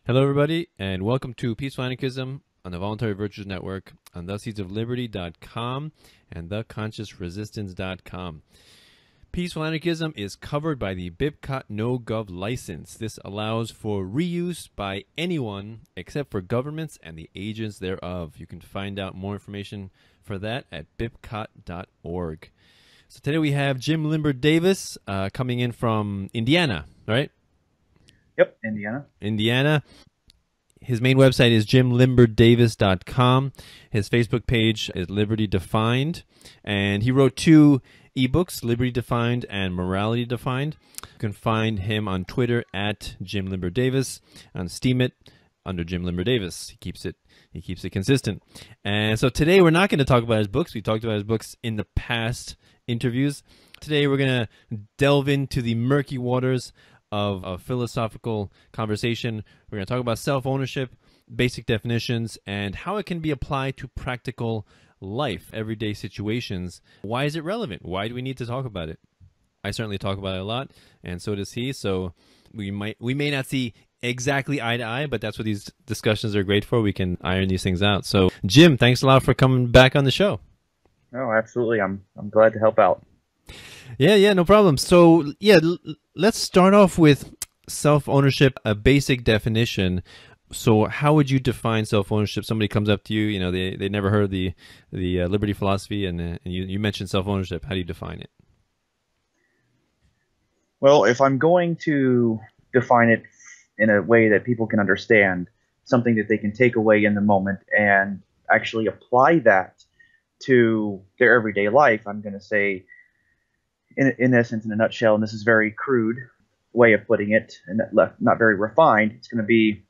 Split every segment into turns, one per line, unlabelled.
Hello, everybody, and welcome to Peaceful Anarchism on the Voluntary Virtues Network on theseedsofliberty.com and theconsciousresistance.com. Peaceful Anarchism is covered by the BIPCOT No-Gov license. This allows for reuse by anyone except for governments and the agents thereof. You can find out more information for that at bipcot.org. So today we have Jim Limber Davis coming in from Indiana, right?
Yep, Indiana.
Indiana. His main website is jimlimberdavis.com. His Facebook page is Liberty Defined. And he wrote 2 ebooks, Liberty Defined and Morality Defined. You can find him on Twitter at Jim Limber Davis, on Steemit under Jim Limber Davis. He keeps it consistent. And so today we're not going to talk about his books. We talked about his books in the past interviews. Today we're going to delve into the murky waters of a philosophical conversation. We're going to talk about self-ownership, basic definitions, and how it can be applied to practical life, everyday situations. Why is it relevant? Why do we need to talk about it? I certainly talk about it a lot, and so does he. So we may not see exactly eye to eye, but that's what these discussions are great for. We can iron these things out. So Jim, thanks a lot for coming back on the show.
Oh, absolutely. I'm glad to help out.
Yeah, no problem. So, yeah, let's start off with self-ownership, a basic definition. So how would you define self-ownership? Somebody comes up to you, you know, they never heard the liberty philosophy, and you mentioned self-ownership. How do you define it?
Well, if I'm going to define it in a way that people can understand, something that they can take away in the moment and actually apply that to their everyday life, I'm going to say, in essence, in a nutshell, and this is a very crude way of putting it, and not very refined, it's going to be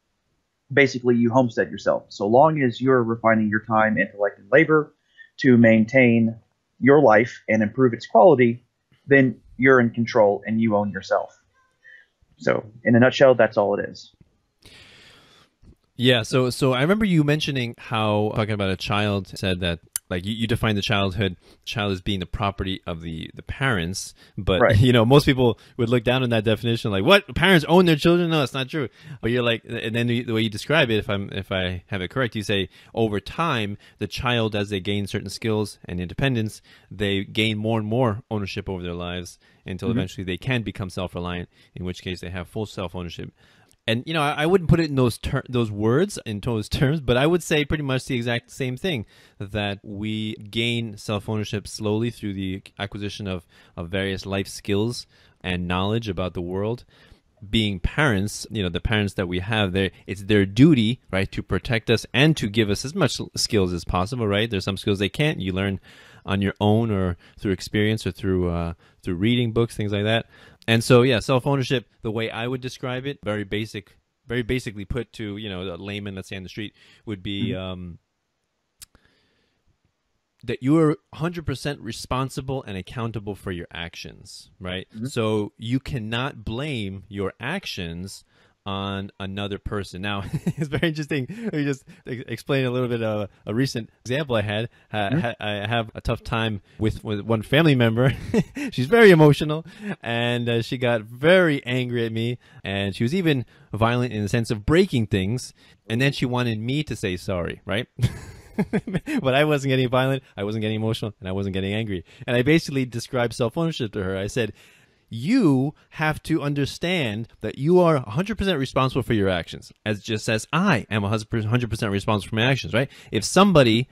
basically you homestead yourself. So long as you're refining your time, intellect, and labor to maintain your life and improve its quality, then you're in control and you own yourself. So in a nutshell, that's all it is.
Yeah, so I remember you mentioning how, talking about a child, said that, like, you define the child as being the property of the parents, but
right.
You know, most people would look down on that definition, like, what, parents own their children? No, it's not true. But you're like, and then the way you describe it, if I have it correct, you say over time the child, as they gain certain skills and independence, they gain more and more ownership over their lives until eventually they can become self-reliant, in which case they have full self-ownership. And, you know, I wouldn't put it in those words, in those terms, but I would say pretty much the exact same thing, that we gain self-ownership slowly through the acquisition of various life skills and knowledge about the world. Being parents, you know, the parents that we have, it's their duty, right, to protect us and to give us as much skills as possible, right? There's some skills they can't. You learn on your own or through experience or through reading books, things like that. And so, yeah, self-ownership, the way I would describe it, very basically put to, you know, a layman, let's say on the street, would be that you are 100% responsible and accountable for your actions, right? So you cannot blame your actions on another person. Now, it's very interesting. Let me just explain a little bit of a recent example I had. I have a tough time with one family member. She's very emotional, and she got very angry at me, and she was even violent in the sense of breaking things, and then she wanted me to say sorry, right? But I wasn't getting violent, I wasn't getting emotional, and I wasn't getting angry. And I basically described self-ownership to her. I said, you have to understand that you are 100% responsible for your actions, just as I am 100% responsible for my actions, right? If somebody,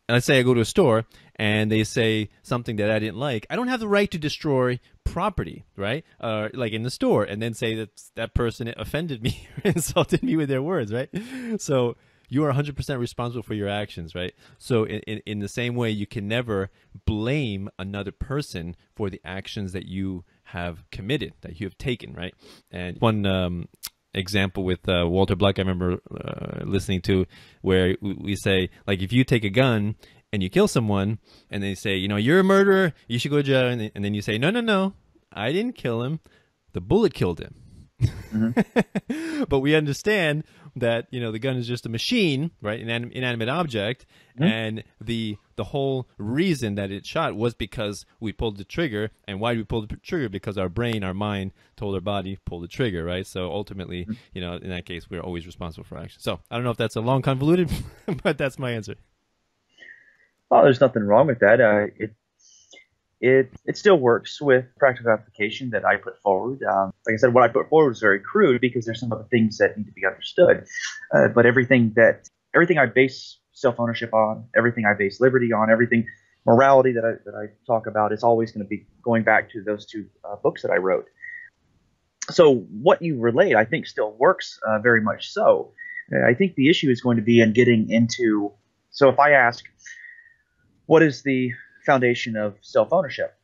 let's say I go to a store and they say something that I didn't like, I don't have the right to destroy property, right? Like in the store, and then say that that person offended me or insulted me with their words, right? So you are 100% responsible for your actions, right? So in the same way, you can never blame another person for the actions that you have committed, that you have taken, right? And one example with Walter Block, I remember listening to, where we say, like, if you take a gun and you kill someone, and they say, you know, you're a murderer, you should go to jail, and then you say, no, I didn't kill him, the bullet killed him. But we understand that, you know, the gun is just a machine, right, an inanimate object, and the whole reason that it shot was because we pulled the trigger. And why did we pull the trigger? Because our brain, our mind told our body, pull the trigger, right? So ultimately, you know, in that case, we're always responsible for action. So I don't know if that's a long convoluted, but that's my answer.
Well, there's nothing wrong with that. It still works with practical application that I put forward. Like I said, what I put forward is very crude because there's some other things that need to be understood. But everything I base self-ownership on, everything I base liberty on, everything morality that I talk about is always going to be going back to those two books that I wrote. So what you relate, I think, still works very much so. I think the issue is going to be in getting into. So if I ask, what is the foundation of self-ownership,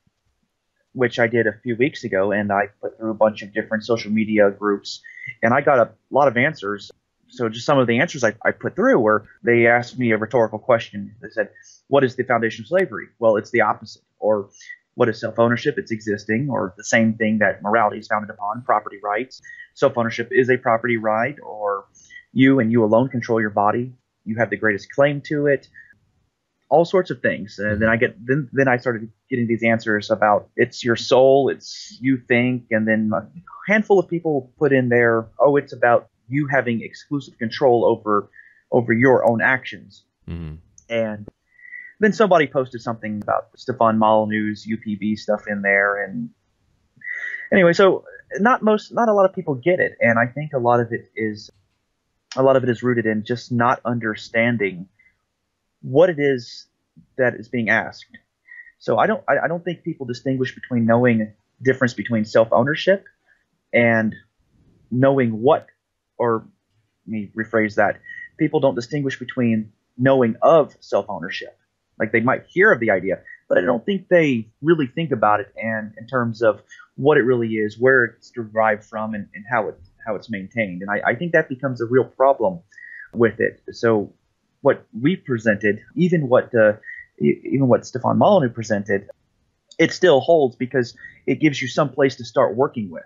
which I did a few weeks ago, and I put through a bunch of different social media groups, and I got a lot of answers. So just some of the answers I put through were, they asked me a rhetorical question. They said, what is the foundation of slavery? Well, it's the opposite. Or what is self-ownership? It's existing, or the same thing that morality is founded upon, property rights. Self-ownership is a property right, or you and you alone control your body. You have the greatest claim to it. All sorts of things. And then I started getting these answers about it's your soul, it's you think, and then a handful of people put in there, oh, it's about you having exclusive control over your own actions. And then somebody posted something about Stefan Molyneux's UPB stuff in there. And anyway, so not a lot of people get it, and I think a lot of it is rooted in just not understanding what it is that is being asked. So I don't think people distinguish between knowing the difference between self-ownership and knowing what, or let me rephrase that. People don't distinguish between knowing of self-ownership. Like, they might hear of the idea, but I don't think they really think about it and in terms of what it really is, where it's derived from, and how it's maintained. And I think that becomes a real problem with it. So what we presented, even what Stefan Molyneux presented, it still holds because it gives you some place to start working with.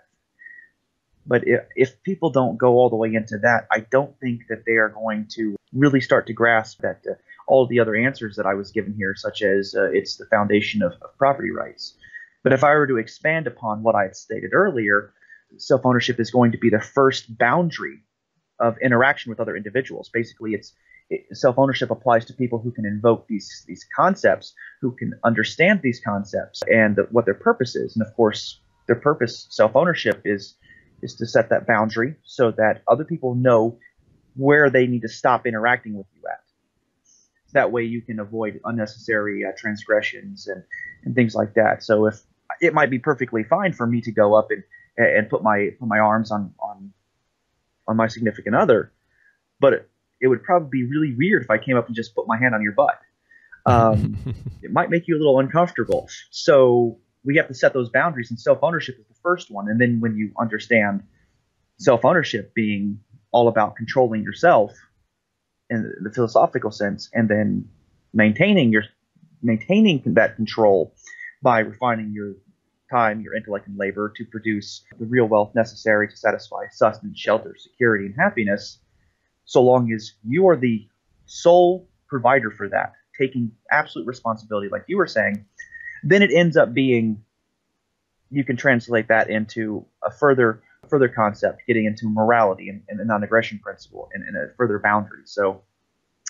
But if people don't go all the way into that, I don't think that they are going to really start to grasp that all the other answers that I was given here, such as it's the foundation of property rights. But if I were to expand upon what I had stated earlier, self-ownership is going to be the first boundary of interaction with other individuals. Basically, self-ownership applies to people who can invoke these concepts, who can understand these concepts and what their purpose is. And of course, their purpose, self-ownership, is to set that boundary so that other people know where they need to stop interacting with you at. That way you can avoid unnecessary transgressions and things like that. So if it might be perfectly fine for me to go up and put my arms on my significant other, but it would probably be really weird if I came up and just put my hand on your butt. It might make you a little uncomfortable. So we have to set those boundaries, and self-ownership is the first one. And then when you understand self-ownership being all about controlling yourself in the philosophical sense, and then maintaining that control by refining your time, your intellect, and labor to produce the real wealth necessary to satisfy sustenance, shelter, security, and happiness, so long as you are the sole provider for that, taking absolute responsibility, like you were saying, then it ends up being, you can translate that into a further concept, getting into morality and the non-aggression principle and a further boundary. So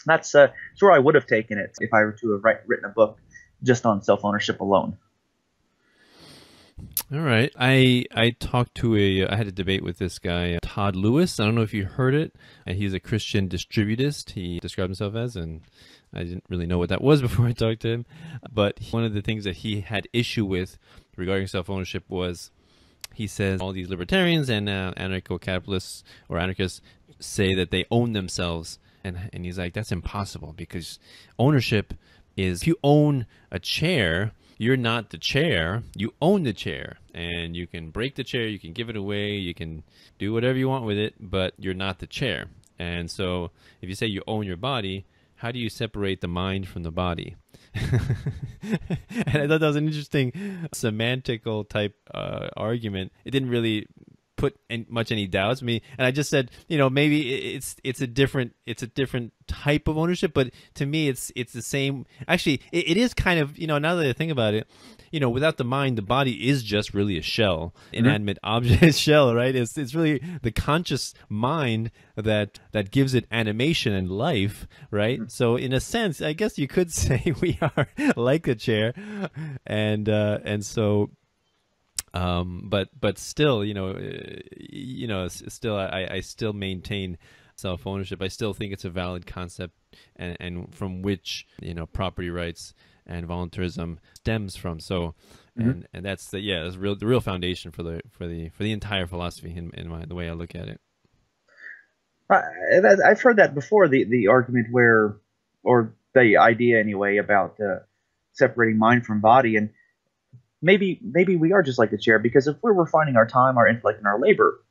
that's where I would have taken it if I were to have written a book just on self-ownership alone.
All right. I I had a debate with this guy, Todd Lewis. I don't know if you heard it. He's a Christian distributist, he described himself as, and I didn't really know what that was before I talked to him. But one of the things that he had issue with regarding self-ownership was, he says all these libertarians and anarcho-capitalists or anarchists say that they own themselves. And he's like, that's impossible, because ownership is, if you own a chair, you're not the chair, you own the chair. And you can break the chair, you can give it away, you can do whatever you want with it, but you're not the chair. And so if you say you own your body, how do you separate the mind from the body? And I thought that was an interesting semantical type argument. It didn't really put any doubts. I mean, and I just said, maybe it's a different type of ownership, but to me, it's the same. Actually, it is kind of, now that I think about it, without the mind, the body is just really a shell, inanimate object shell, right? It's really the conscious mind that gives it animation and life, right? So in a sense, I guess you could say we are like a chair, and so. But still, still, I still maintain self-ownership. I still think it's a valid concept, and from which property rights and voluntarism stems from. So, and that's the real foundation for the entire philosophy in the way I look at it.
I've heard that before. The argument or the idea anyway, about separating mind from body. And maybe we are just like the chair, because if we're refining our time, our intellect, and our labor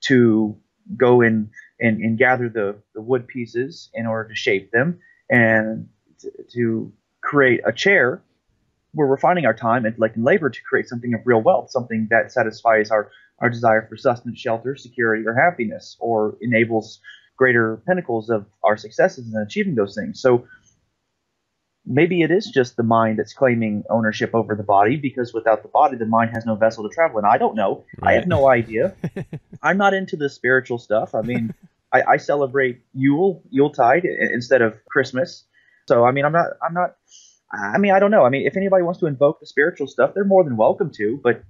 to go in and gather the wood pieces in order to shape them and to create a chair, we're refining our time, intellect, and labor to create something of real wealth, something that satisfies our desire for sustenance, shelter, security, or happiness, or enables greater pinnacles of our successes in achieving those things. So maybe it is just the mind that's claiming ownership over the body, because without the body, the mind has no vessel to travel in. I don't know. Right. I have no idea. I'm not into the spiritual stuff. I mean, I celebrate Yuletide instead of Christmas. So, I mean, I don't know. I mean, if anybody wants to invoke the spiritual stuff, they're more than welcome to, but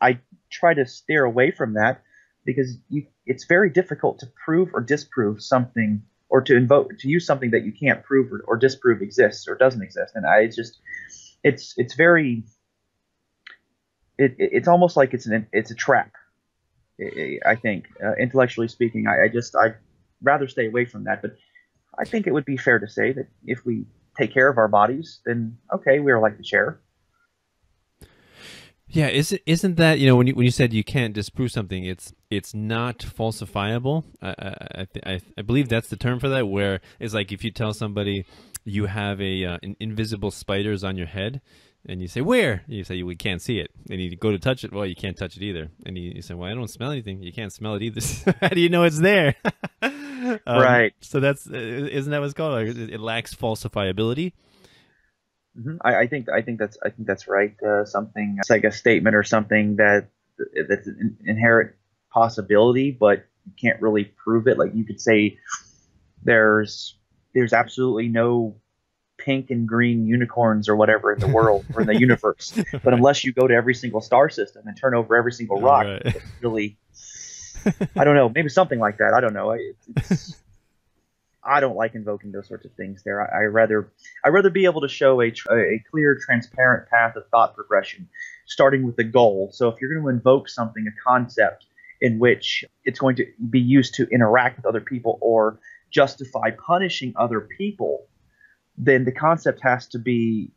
I try to steer away from that, because it's very difficult to prove or disprove something, or to use something that you can't prove or disprove exists or doesn't exist. And it's very, it's almost like it's a trap. I think, intellectually speaking, I'd rather stay away from that. But I think it would be fair to say that if we take care of our bodies, then okay, we are like the chair.
Yeah, isn't that, when you said you can't disprove something, it's not falsifiable. I believe that's the term for that, where it's like if you tell somebody you have an invisible spider's on your head, and you say, where? You say, we can't see it. And you go to touch it, well, you can't touch it either. And you say, well, I don't smell anything. You can't smell it either. How do you know it's there?
Right.
So isn't that what it's called? It lacks falsifiability.
Mm-hmm. I think that's right. Something, it's like a statement or something that's an inherent possibility, but you can't really prove it. Like you could say there's absolutely no pink and green unicorns or whatever in the world or in the universe, but unless you go to every single star system and turn over every single rock, right. It's really, I don't know, maybe something like that. I don't know. I don't like invoking those sorts of things there. I rather be able to show a clear, transparent path of thought progression, starting with the goal. So if you're going to invoke something, a concept in which it's going to be used to interact with other people or justify punishing other people, then the concept has to be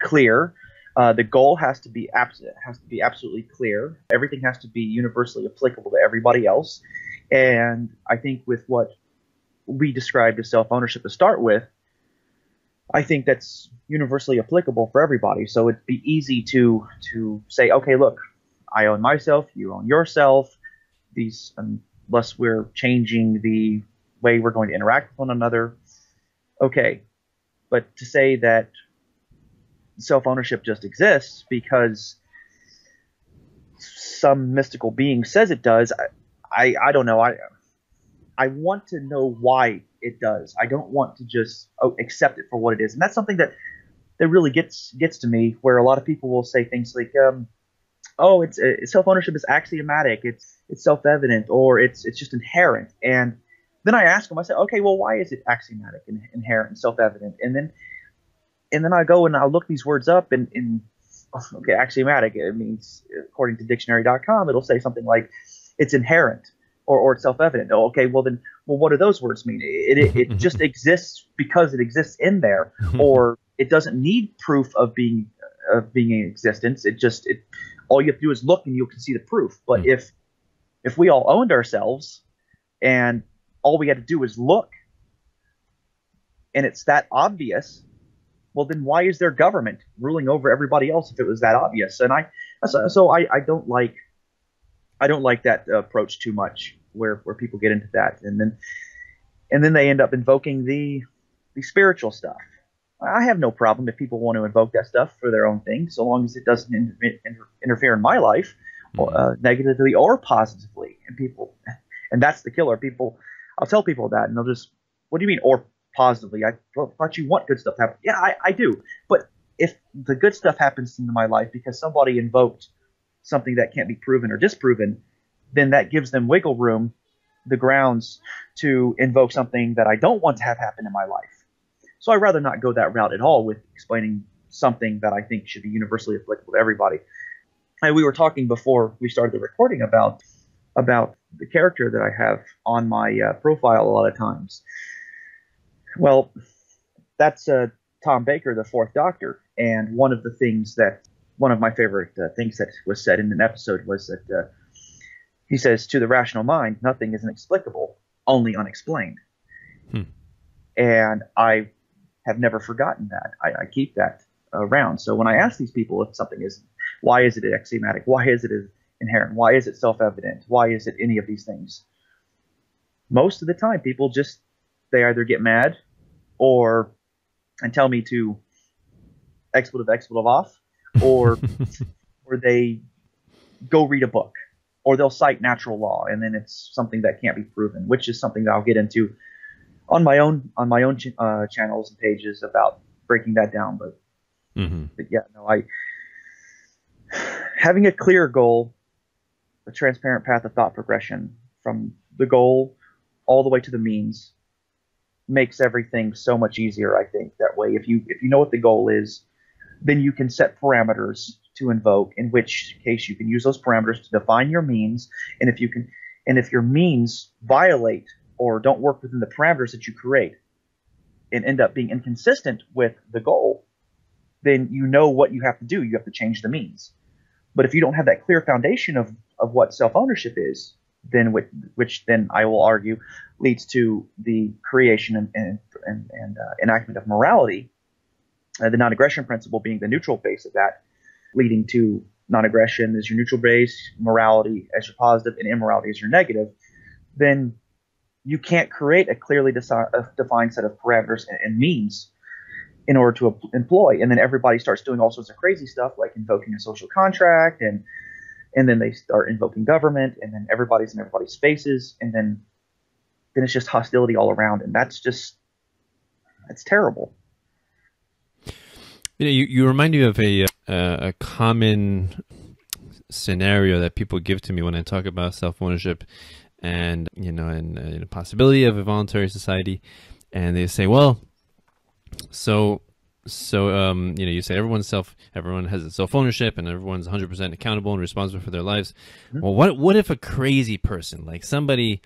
clear. The goal has to be absolutely clear. Everything has to be universally applicable to everybody else. And I think with what we described as self-ownership to start with, I think that's universally applicable for everybody. So it'd be easy to say, okay, look, I own myself, you own yourself. These, unless we're changing the way we're going to interact with one another, okay. But to say that self-ownership just exists because some mystical being says it does, I don't know. I want to know why it does. I don't want to just accept it for what it is. And that's something that really gets to me, where a lot of people will say things like, it's self-ownership is axiomatic, it's self-evident, or it's just inherent. And then I ask them, I say, okay, well, why is it axiomatic and inherent and self-evident? And then I go and I'll look these words up, and okay, axiomatic, it means, according to dictionary.com, it'll say something like it's inherent or it's self-evident. Oh, okay, well, what do those words mean? It just exists because it exists in there, or it doesn't need proof of being in existence. All you have to do is look and you can see the proof. But if we all owned ourselves and all we had to do was look, and it's that obvious, well, then why is there government ruling over everybody else if it was that obvious? And I don't like I don't like that approach too much, where people get into that, and then they end up invoking the spiritual stuff. I have no problem if people want to invoke that stuff for their own thing, so long as it doesn't interfere in my life, negatively or positively. And that's the killer. I'll tell people that, and they'll just, what do you mean, or positively? I thought you want good stuff to happen. Yeah, I do. But if the good stuff happens into my life because somebody invoked something that can't be proven or disproven, then that gives them wiggle room, the grounds to invoke something that I don't want to have happen in my life. So I'd rather not go that route at all with explaining something that I think should be universally applicable to everybody. And we were talking before we started the recording about the character that I have on my profile a lot of times. Well, that's Tom Baker, the Fourth Doctor, and one of my favorite things that was said in an episode was that he says, to the rational mind, nothing is inexplicable, only unexplained. And I have never forgotten that. I keep that around. So when I ask these people if something is, why is it axiomatic? Why is it inherent? Why is it self-evident? Why is it any of these things? Most of the time, people they either get mad and tell me to expletive off, or they go read a book, or they'll cite natural law, and then it's something that can't be proven, which is something that I'll get into on my own channels and pages about breaking that down. But yeah, no, having a clear goal, a transparent path of thought progression from the goal all the way to the means makes everything so much easier. I think that way, if you know what the goal is, then you can set parameters to invoke, in which case you can use those parameters to define your means. And if your means violate or don't work within the parameters that you create and end up being inconsistent with the goal, then you know what you have to do. You have to change the means. But if you don't have that clear foundation of what self-ownership is, then which then I will argue leads to the creation and enactment of morality, the non-aggression principle being the neutral base of that, leading to non-aggression as your neutral base, morality as your positive, and immorality as your negative, then you can't create a clearly defined set of parameters and means in order to employ. And then everybody starts doing all sorts of crazy stuff, like invoking a social contract, and then they start invoking government, and then everybody's in everybody's spaces, and then it's just hostility all around, and that's terrible.
You remind me of a common scenario that people give to me when I talk about self-ownership and the possibility of a voluntary society, and they say, well, so you say everyone has self-ownership and everyone's 100% accountable and responsible for their lives. Well, what if a crazy person, like somebody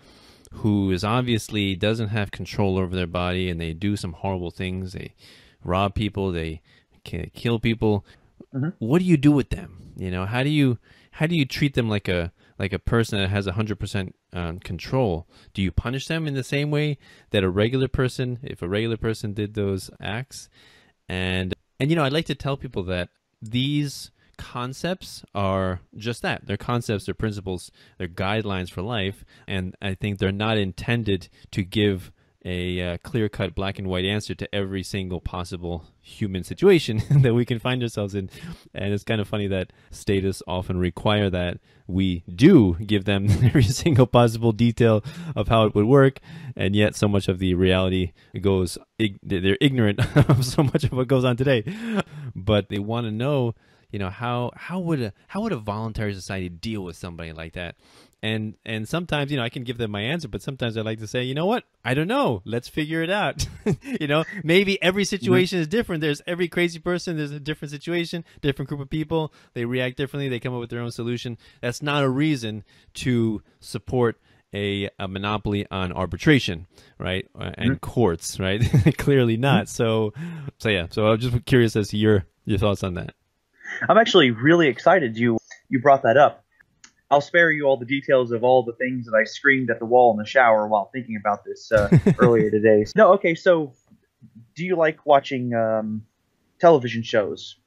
who is obviously doesn't have control over their body, and they do some horrible things, they rob people, they kill people, what do you do with them? How do you treat them like a person that has 100% control? Do you punish them in the same way that a regular person, if a regular person did those acts? And I'd like to tell people that these concepts are just that. They're concepts, they're principles, they're guidelines for life, and I think they're not intended to give a clear-cut black and white answer to every single possible human situation that we can find ourselves in. And it's kind of funny that statists often require that we do give them every single possible detail of how it would work, and yet so much of the reality goes, they're ignorant of so much of what goes on today. But they want to know, how would a voluntary society deal with somebody like that? And sometimes, I can give them my answer, but sometimes I like to say, you know what? I don't know. Let's figure it out. Maybe every situation is different. There's every crazy person. There's a different situation, different group of people. They react differently. They come up with their own solution. That's not a reason to support a monopoly on arbitration, right? And courts, right? Clearly not. So yeah. So I'm just curious as to your thoughts on that.
I'm actually really excited you brought that up. I'll spare you all the details of all the things that I screamed at the wall in the shower while thinking about this earlier today. No, okay, so do you like watching television shows?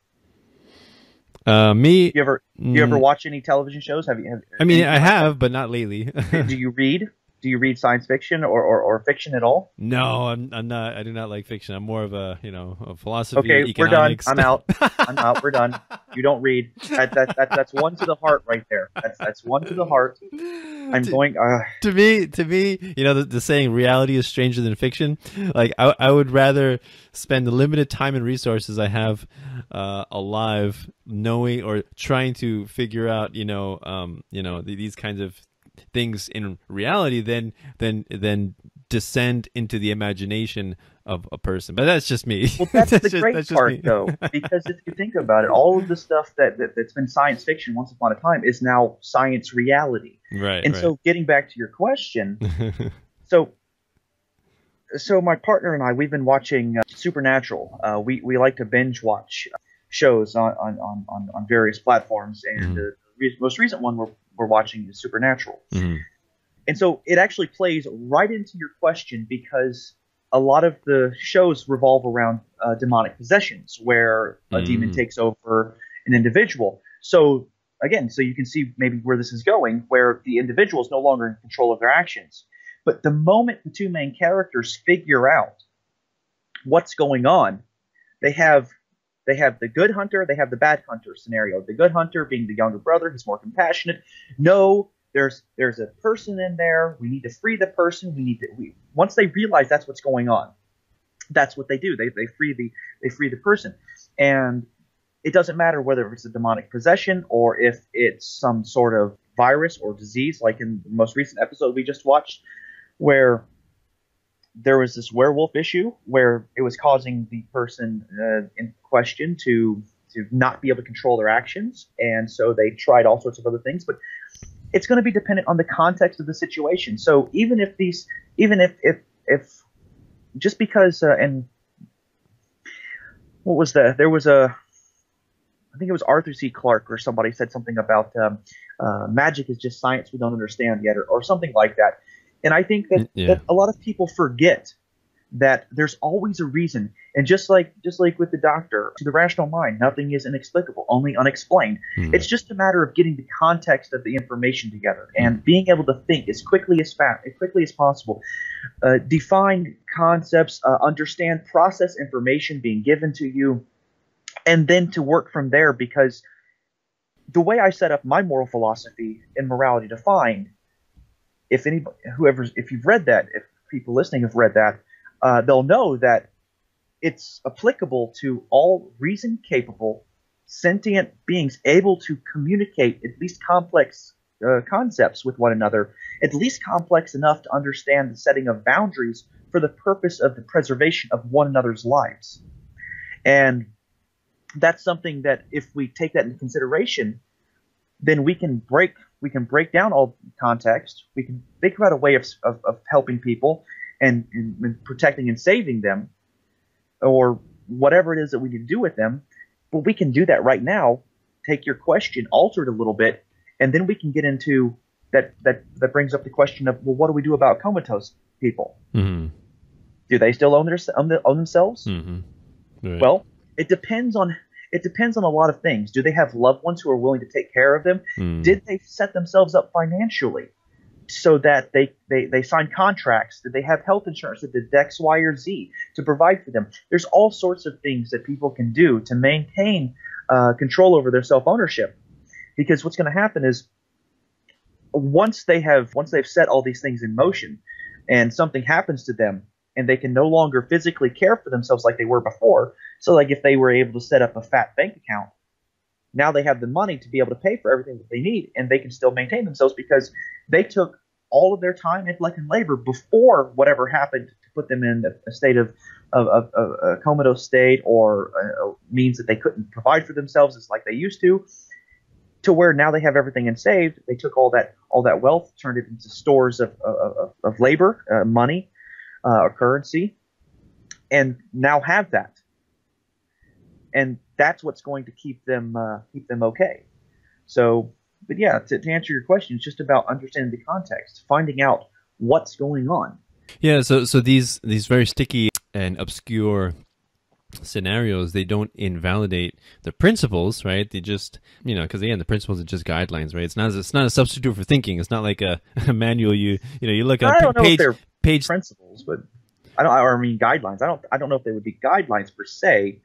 Me.
Do you ever watch any television shows?
I mean, I have, but not lately.
Do you read? Do you read science fiction or fiction at all?
No, I'm not. I do not like fiction. I'm more of a, a philosophy,
Okay, we're done.
economics.
I'm out. I'm out. We're done. You don't read. That's one to the heart right there. That's one to the heart. I'm going.
To me, the saying "reality is stranger than fiction." Like I would rather spend the limited time and resources I have alive, knowing or trying to figure out, these kinds of things in reality than descend into the imagination of a person. But that's just me.
Well, that's the great part, though, because if you think about it, all of the stuff that's been science fiction once upon a time is now science reality.
Right.
And so, getting back to your question, so my partner and I, we've been watching Supernatural. We like to binge watch shows on various platforms, and the most recent one we're watching is Supernatural. And so it actually plays right into your question, because a lot of the shows revolve around demonic possessions, where a demon takes over an individual. So again, so you can see maybe where this is going, where the individual is no longer in control of their actions. But the moment the two main characters figure out what's going on, they have the good hunter, they have the bad hunter scenario. The good hunter being the younger brother, he's more compassionate. No, there's a person in there. We need to free the person. Once they realize that's what's going on, that's what they do. They free the person, and it doesn't matter whether it's a demonic possession or if it's some sort of virus or disease, like in the most recent episode we just watched, where there was this werewolf issue where it was causing the person in question to not be able to control their actions, and so they tried all sorts of other things. But it's going to be dependent on the context of the situation. So even if just because and what was that? There was I think it was Arthur C. Clarke or somebody said something about magic is just science we don't understand yet, or something like that. And I think that a lot of people forget that there's always a reason. And just like with the doctor, to the rational mind, nothing is inexplicable, only unexplained. It's just a matter of getting the context of the information together and being able to think as quickly as possible, define concepts, understand, process information being given to you, and then to work from there. Because the way I set up my moral philosophy and morality defined, if you've read that, if people listening have read that, they'll know that it's applicable to all reason-capable, sentient beings able to communicate at least complex concepts with one another, at least complex enough to understand the setting of boundaries for the purpose of the preservation of one another's lives. And that's something that, if we take that into consideration, then we can break down all context. We can figure out a way of helping people and protecting and saving them, or whatever it is that we need to do with them. But we can do that right now. Take your question, alter it a little bit, and then we can get into that brings up the question of, well, what do we do about comatose people? Do they still own themselves?
Right.
Well, it depends on a lot of things. Do they have loved ones who are willing to take care of them? Did they set themselves up financially so that they sign contracts? Did they have health insurance that did X, Y, or Z to provide for them? There's all sorts of things that people can do to maintain control over their self-ownership. Because what's going to happen is, once they've set all these things in motion and something happens to them and they can no longer physically care for themselves like they were before. So like if they were able to set up a fat bank account, now they have the money to be able to pay for everything that they need, and they can still maintain themselves because they took all of their time, intellect, and labor before whatever happened to put them in a state of a comatose state, or means that they couldn't provide for themselves as like they used to where now they have everything in saved. They took all that wealth, turned it into stores of labor, money, or currency, and now have that. And that's what's going to keep them okay. So, but yeah, to answer your question, it's just about understanding the context, finding out what's going on.
Yeah. So these very sticky and obscure scenarios, they don't invalidate the principles, right? They just, because again, the principles are just guidelines, right? It's not a substitute for thinking. It's not like a manual. You look at
I don't know if they're
page.
principles, but I mean guidelines. I don't know if they would be guidelines per se,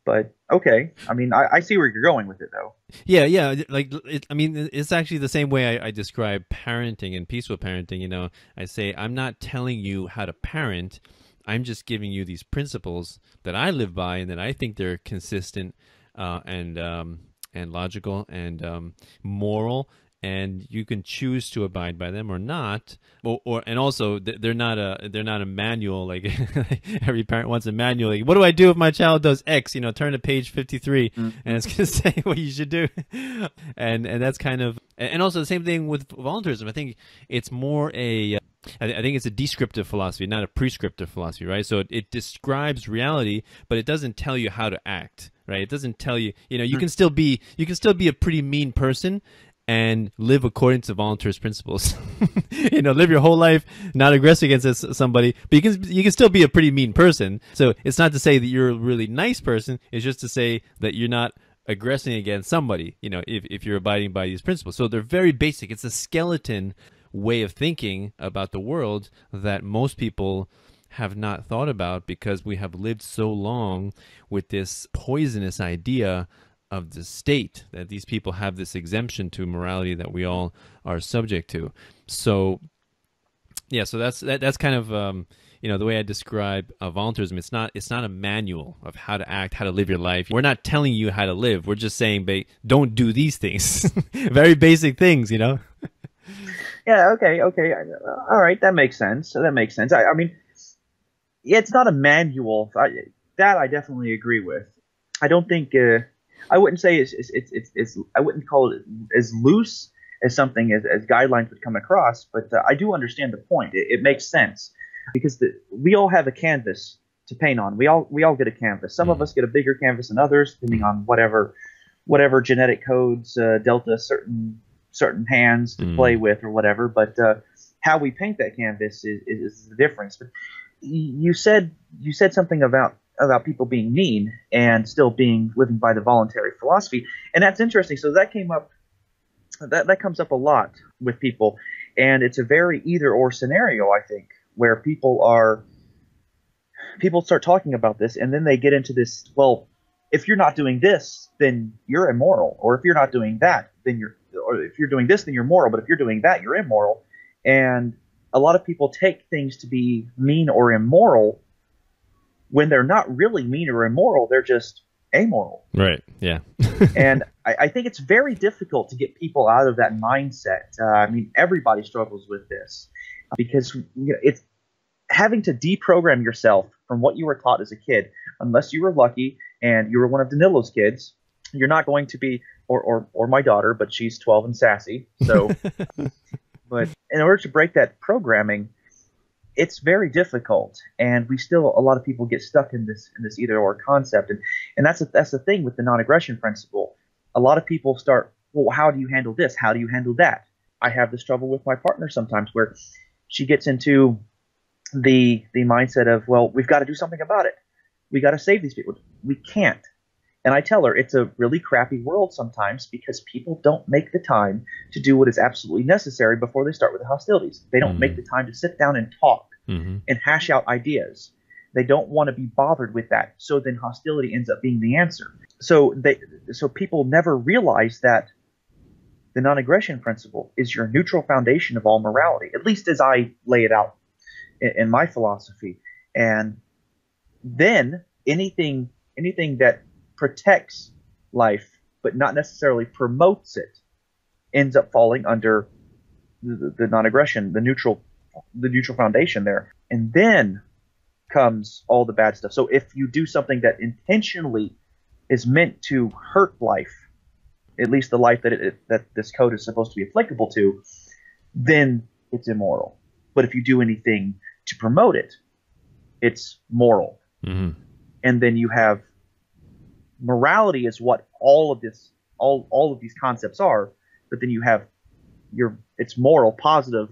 but okay. I mean, I see where you're going with it, though.
Yeah. It's actually the same way I describe parenting and peaceful parenting. I say, I'm not telling you how to parent. I'm just giving you these principles that I live by and that I think they're consistent and logical and moral, and you can choose to abide by them or not. And also they're not a manual like every parent wants a manual. Like, what do I do if my child does X? Turn to page 53, and it's going to say what you should do. and that's kind of, and also the same thing with voluntarism. I think it's more I think it's a descriptive philosophy, not a prescriptive philosophy, right? So it describes reality, but it doesn't tell you how to act, right? It doesn't tell you, you can still be a pretty mean person and live according to voluntarist principles. Live your whole life not aggressive against somebody, but you can still be a pretty mean person. So it's not to say that you're a really nice person. It's just to say that you're not aggressing against somebody, if you're abiding by these principles. So they're very basic. It's a skeleton way of thinking about the world that most people have not thought about because we have lived so long with this poisonous idea of the state, that these people have this exemption to morality that we all are subject to. So yeah, so that's kind of the way I describe voluntarism. It's not a manual of how to act, how to live your life. We're not telling you how to live. We're just saying, don't do these things. Very basic things,
Yeah, okay. All right, that makes sense. I mean, it's not a manual. That I definitely agree with. I don't think I wouldn't say it's I wouldn't call it as loose as something as guidelines would come across, but I do understand the point. It makes sense because we all have a canvas to paint on. We all get a canvas. Some of us get a bigger canvas than others, depending on whatever genetic codes dealt us certain hands to play with or whatever, but how we paint that canvas is the difference. But you said something about people being mean and still living by the voluntary philosophy, and that's interesting. So that came up, that comes up a lot with people, and it's a very either or scenario, I think, where people start talking about this, and then they get into this. Well, if you're not doing this, then you're immoral, or if you're not doing that, then or if you're doing this, then you're moral, but if you're doing that, you're immoral. And a lot of people take things to be mean or immoral when they're not really mean or immoral. They're just amoral.
Right. Yeah.
And I think it's very difficult to get people out of that mindset. I mean, everybody struggles with this because it's having to deprogram yourself from what you were taught as a kid. Unless you were lucky and you were one of Danilo's kids, you're not going to be, or my daughter, but she's 12 and sassy. So, but in order to break that programming, it's very difficult, and a lot of people get stuck in this either or concept, and that's the thing with the non-aggression principle. A lot of people start, well, how do you handle this? How do you handle that? I have this trouble with my partner sometimes where she gets into the mindset of, well, we've got to do something about it. We got to save these people. We can't. And I tell her it's a really crappy world sometimes because people don't make the time to do what is absolutely necessary before they start with the hostilities. They don't make the time to sit down and talk and hash out ideas. They don't want to be bothered with that. So then hostility ends up being the answer. So people never realize that the non-aggression principle is your neutral foundation of all morality, at least as I lay it out in my philosophy. And then anything that protects life but not necessarily promotes it ends up falling under the non-aggression, the neutral foundation there. And then comes all the bad stuff. So if you do something that intentionally is meant to hurt life, at least the life that this code is supposed to be applicable to, then it's immoral. But if you do anything to promote it, it's moral. And then you have morality is what all of these concepts are, but then you have it's moral, positive,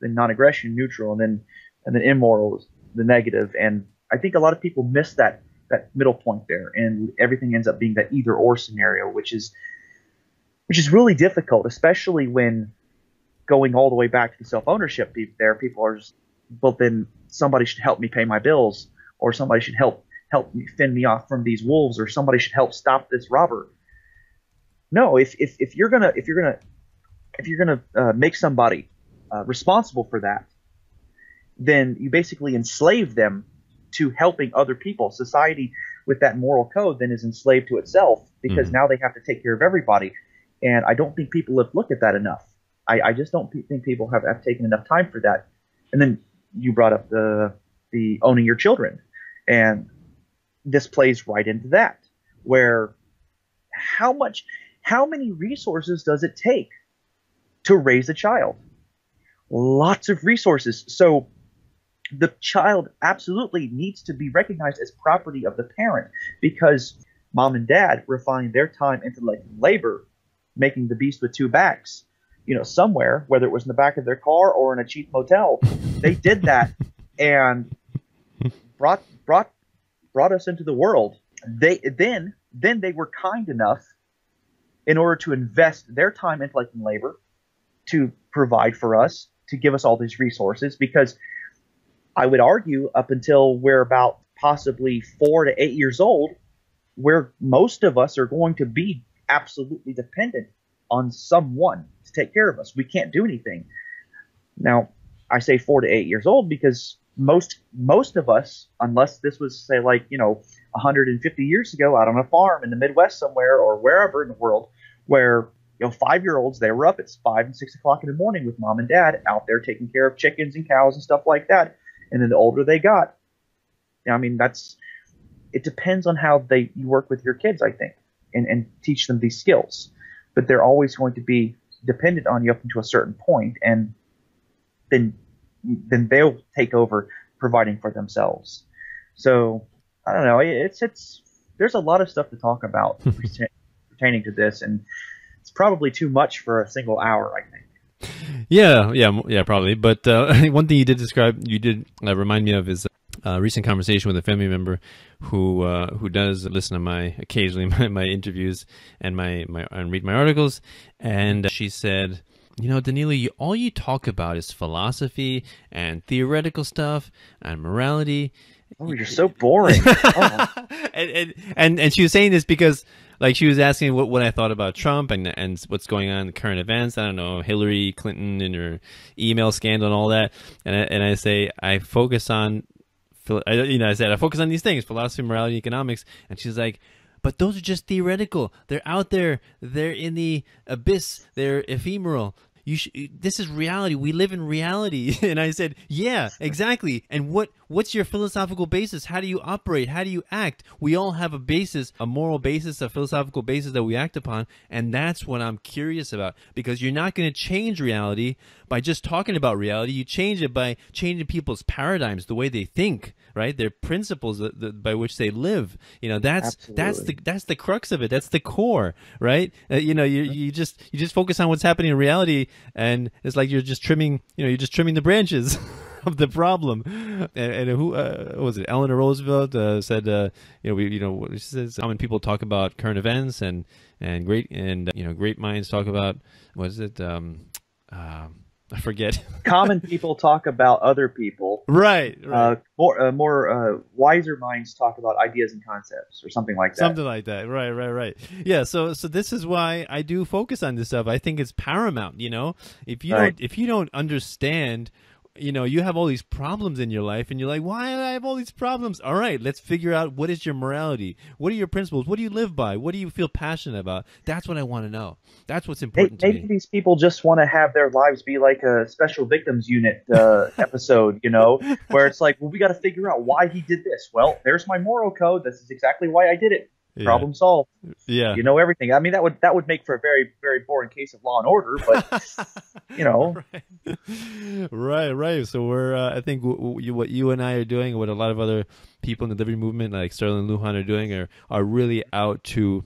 then non-aggression, neutral, and then immoral is the negative. And I think a lot of people miss that that middle point there, and everything ends up being that either or scenario, which is really difficult, especially when going all the way back to the self-ownership there. People are just, well, then somebody should help me pay my bills, or somebody should help me fend me off from these wolves, or somebody should help stop this robber. No, if you're gonna make somebody responsible for that, then you basically enslave them to helping other people. Society with that moral code then is enslaved to itself, because now they have to take care of everybody. And I don't think people have looked at that enough. I just don't think people have taken enough time for that. And then you brought up the owning your children, and this plays right into that, where how many resources does it take to raise a child? Lots of resources. So the child absolutely needs to be recognized as property of the parent, because mom and dad refined their time, intellect, and labor making the beast with two backs, somewhere, whether it was in the back of their car or in a cheap motel. They did that and brought us into the world. Then they were kind enough, in order to invest their time, intellect, and labor to provide for us, to give us all these resources, because I would argue up until we're about possibly 4 to 8 years old, where most of us are going to be absolutely dependent on someone to take care of us. We can't do anything. Now, I say 4 to 8 years old because most of us, unless this was, say, 150 years ago out on a farm in the Midwest somewhere, or wherever in the world, where 5-year-olds, they were up at 5 and 6 o'clock in the morning with mom and dad out there taking care of chickens and cows and stuff like that. And then the older they got, it depends on how you work with your kids, I think, and teach them these skills. But they're always going to be dependent on you up until a certain point, and then they'll take over providing for themselves. So I don't know. There's a lot of stuff to talk about pertaining to this, and it's probably too much for a single hour, I think.
Yeah, probably. But one thing you did remind me of is a recent conversation with a family member who does listen to occasionally my interviews and and read my articles, and she said, Danilo, all you talk about is philosophy and theoretical stuff and morality.
Oh, you're so boring. Oh.
and she was saying this because, she was asking what I thought about Trump and what's going on in the current events. I don't know, Hillary Clinton and her email scandal and all that. And I say I focus on, I focus on these things: philosophy, morality, economics. And she's like, but those are just theoretical. They're out there. They're in the abyss. They're ephemeral. This is reality. We live in reality. And I said, yeah, exactly. And what's your philosophical basis? How do you operate? How do you act? We all have a basis, a moral basis, a philosophical basis that we act upon. And that's what I'm curious about, because you're not going to change reality by just talking about reality. You change it by changing people's paradigms, the way they think, right? Their principles by which they live. That's the crux of it. That's the core, right? You just focus on what's happening in reality, and it's like you're just trimming the branches of the problem. And who was it? Eleanor Roosevelt said, she says, common people talk about current events, and great minds talk about, what is it? I forget.
Common people talk about other people.
Right.
More wiser minds talk about ideas and concepts, or something like that.
Something like that. Right. Yeah. So this is why I do focus on this stuff. I think it's paramount. If you don't understand, you have all these problems in your life, and you're like, why do I have all these problems? All right, let's figure out, what is your morality? What are your principles? What do you live by? What do you feel passionate about? That's what I want to know. That's what's important to me.
Maybe these people just want to have their lives be like a special victims unit episode, where it's like, well, we got to figure out why he did this. Well, there's my moral code. This is exactly why I did it.
Yeah.
Problem solved.
Yeah.
You know everything. I mean, that would make for a very, very boring case of Law and Order, but
Right. So we're I think what you and I are doing, and what a lot of other people in the liberty movement like Sterling Lujan are doing, are really out to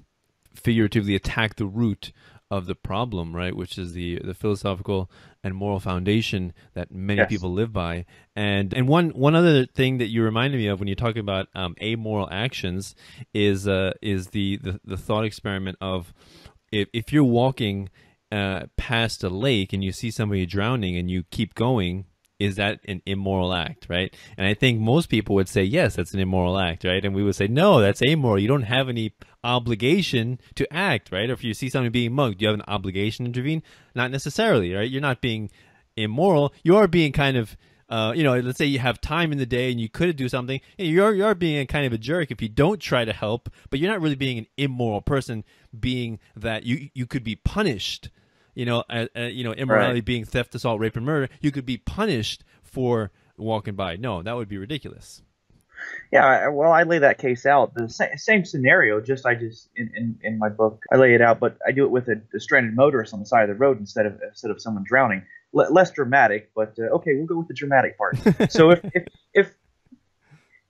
figuratively attack the root of the problem, right? Which is the philosophical and moral foundation that many
Yes.
people live by. And one other thing that you reminded me of when you're talking about amoral actions is the thought experiment of, if you're walking past a lake and you see somebody drowning and you keep going, is that an immoral act, right? And I think most people would say, yes, that's an immoral act, right? And we would say, no, that's amoral. You don't have any obligation to act, right? Or if you see somebody being mugged, do you have an obligation to intervene? Not necessarily, right? You're not being immoral. You are being kind of, let's say you have time in the day and you could do something. You're being kind of a jerk if you don't try to help, but you're not really being an immoral person, being that you could be punished. Immorality
Right.
being theft, assault, rape, and murder. You could be punished for walking by. No, that would be ridiculous.
Yeah, well, I lay that case out. The same scenario, just in my book, I lay it out, but I do it with a stranded motorist on the side of the road instead of someone drowning. Less dramatic, but okay, we'll go with the dramatic part. So if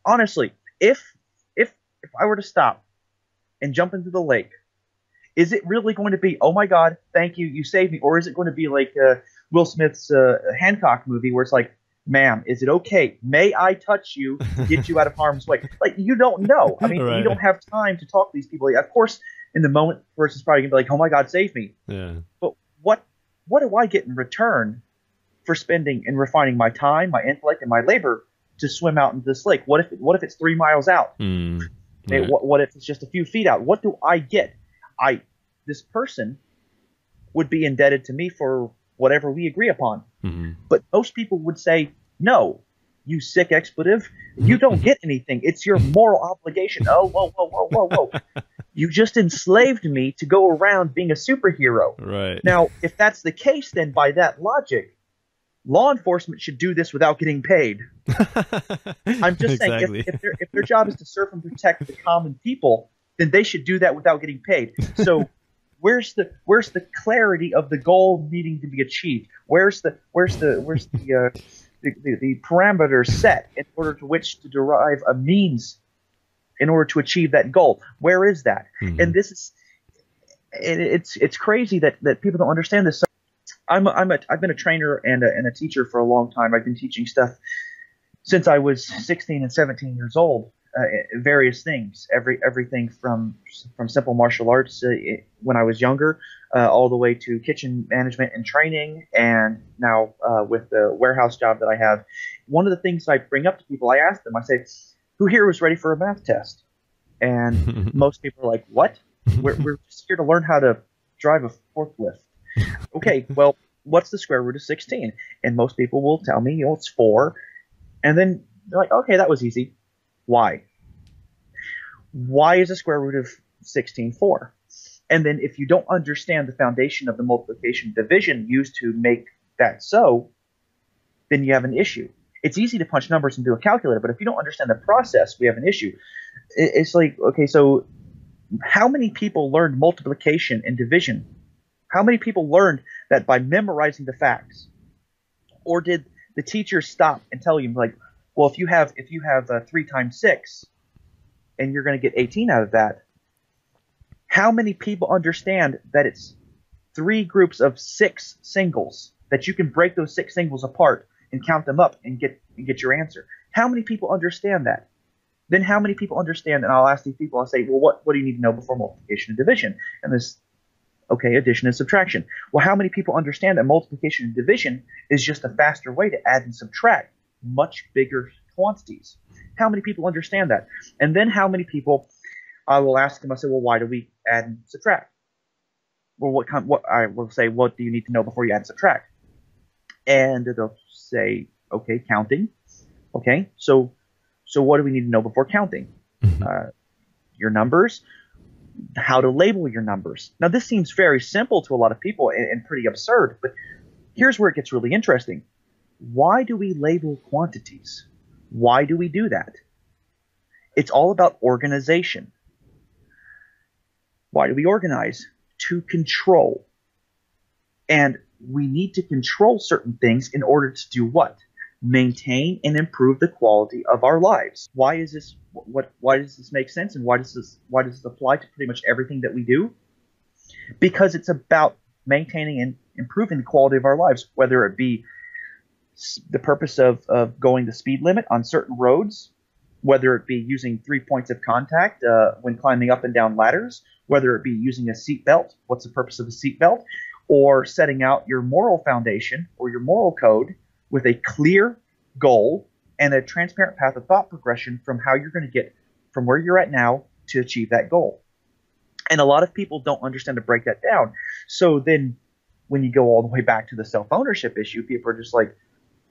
honestly, if I were to stop and jump into the lake, is it really going to be, oh my God, thank you, you saved me, or is it going to be like Will Smith's Hancock movie where it's like, ma'am, is it okay? May I touch you to get you out of harm's way? Like, you don't know. I mean, you
Right.
don't have time to talk to these people. Of course, in the moment, the person's probably going to be like, oh my God, save me.
Yeah.
But what do I get in return for spending and refining my time, my intellect, and my labor to swim out into this lake? What if it's 3 miles out?
Right.
What if it's just a few feet out? What do I get? This person would be indebted to me for whatever we agree upon. But most people would say, no, you sick expletive, you don't get anything. It's your moral obligation. Oh, whoa, whoa, whoa, whoa, whoa. You just enslaved me to go around being a superhero.
Right.
Now, if that's the case, then by that logic, law enforcement should do this without getting paid. I'm just
Exactly.
saying, if their job is to serve and protect the common people, then they should do that without getting paid. So where's the clarity of the goal needing to be achieved? Where's the parameters set in order to which to derive a means in order to achieve that goal? Where is that? And this is it's crazy that people don't understand this. So I've been a trainer and a teacher for a long time. I've been teaching stuff since I was 16 and 17 years old. Various things, everything from simple martial arts when I was younger, all the way to kitchen management and training, and now with the warehouse job that I have. One of the things I bring up to people, I ask them, I say, "Who here was ready for a math test?" And most people are like, "What? We're just here to learn how to drive a forklift." Okay, well, what's the square root of 16? And most people will tell me, it's 4. And then they're like, okay, that was easy. Why? Why is the square root of 16 4? And then if you don't understand the foundation of the multiplication division used to make that so, then you have an issue. It's easy to punch numbers into a calculator, but if you don't understand the process, we have an issue. It's like, okay, so how many people learned multiplication and division? How many people learned that by memorizing the facts? Or did the teacher stop and tell you, like, well, if you have 3 times 6 and you're going to get 18 out of that, how many people understand that it's 3 groups of 6 singles, that you can break those 6 singles apart and count them up and get your answer? How many people understand that? Then how many people understand, and I'll ask these people, I'll say, well, what do you need to know before multiplication and division? And this, okay, addition and subtraction. Well, how many people understand that multiplication and division is just a faster way to add and subtract much bigger quantities? How many people understand that? And then how many people, I will ask them, I say, well, why do we add and subtract? Well, I will say, what do you need to know before you add and subtract? And they'll say, okay, counting. Okay, so what do we need to know before counting? Your numbers, how to label your numbers. Now, this seems very simple to a lot of people and pretty absurd, but here's where it gets really interesting. Why do we label quantities? Why do we do that? It's all about organization. Why do we organize? To control. And we need to control certain things in order to do what? Maintain and improve the quality of our lives. Why is this? Why does this make sense? And why does this apply to pretty much everything that we do? Because it's about maintaining and improving the quality of our lives, whether it be the purpose of going the speed limit on certain roads, whether it be using 3 points of contact when climbing up and down ladders, whether it be using a seatbelt, what's the purpose of a seatbelt, or setting out your moral foundation or your moral code with a clear goal and a transparent path of thought progression from how you're going to get from where you're at now to achieve that goal. And a lot of people don't understand to break that down. So then when you go all the way back to the self-ownership issue, people are just like,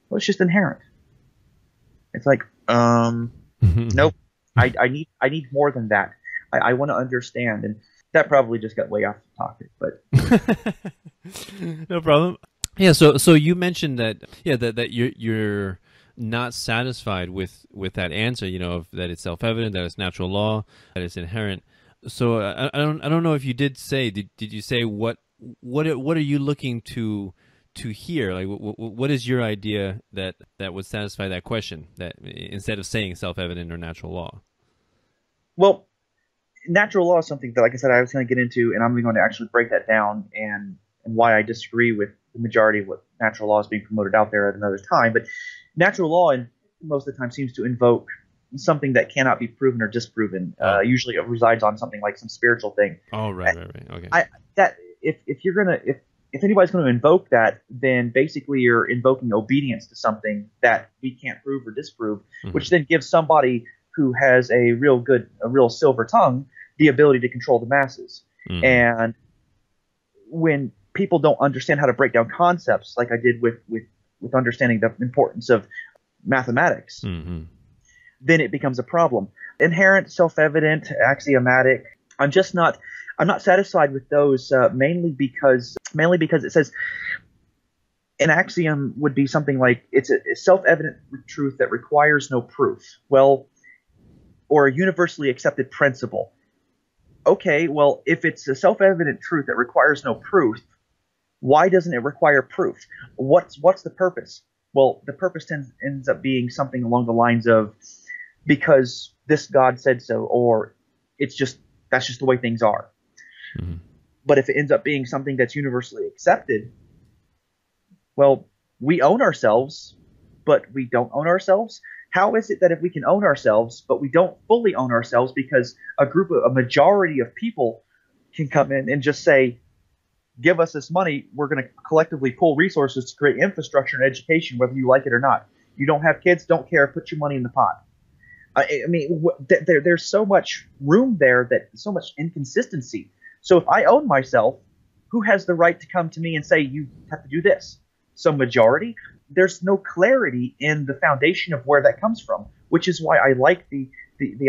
well, it's just inherent. It's like, nope. I need more than that. I want to understand. And that probably just got way off the topic, but
no problem. Yeah. So you mentioned that, that you're not satisfied with that answer, that it's self-evident, that it's natural law, that it's inherent. So I don't know if you did say, did you say what are you looking to hear? Like what is your idea that would satisfy that question, that instead of saying self-evident or natural law?
Well, natural law is something that, like I said, I was going to get into, and I'm going to actually break that down and why I disagree with the majority of what natural law is being promoted out there at another time. But natural law, and most of the time, seems to invoke something that cannot be proven or disproven. Usually, it resides on something like some spiritual thing.
Oh, right. Okay.
If anybody's going to invoke that, then basically you're invoking obedience to something that we can't prove or disprove, which then gives somebody who has a real silver tongue the ability to control the masses. And when people don't understand how to break down concepts, like I did with understanding the importance of mathematics, then it becomes a problem. Inherent, self-evident, axiomatic. I'm not satisfied with those mainly because it says an axiom would be something like it's a self-evident truth that requires no proof. Well, or a universally accepted principle. Okay, well, if it's a self-evident truth that requires no proof, why doesn't it require proof? What's the purpose? Well, the purpose ends up being something along the lines of because this God said so, or that's just the way things are. But if it ends up being something that's universally accepted, well, we own ourselves, but we don't own ourselves. How is it that if we can own ourselves, but we don't fully own ourselves because a majority of people can come in and just say, give us this money, we're going to collectively pool resources to create infrastructure and education, whether you like it or not. You don't have kids, don't care, put your money in the pot. I mean, there's so much room there, so much inconsistency. So if I own myself, who has the right to come to me and say, you have to do this? So majority, there's no clarity in the foundation of where that comes from, which is why I like the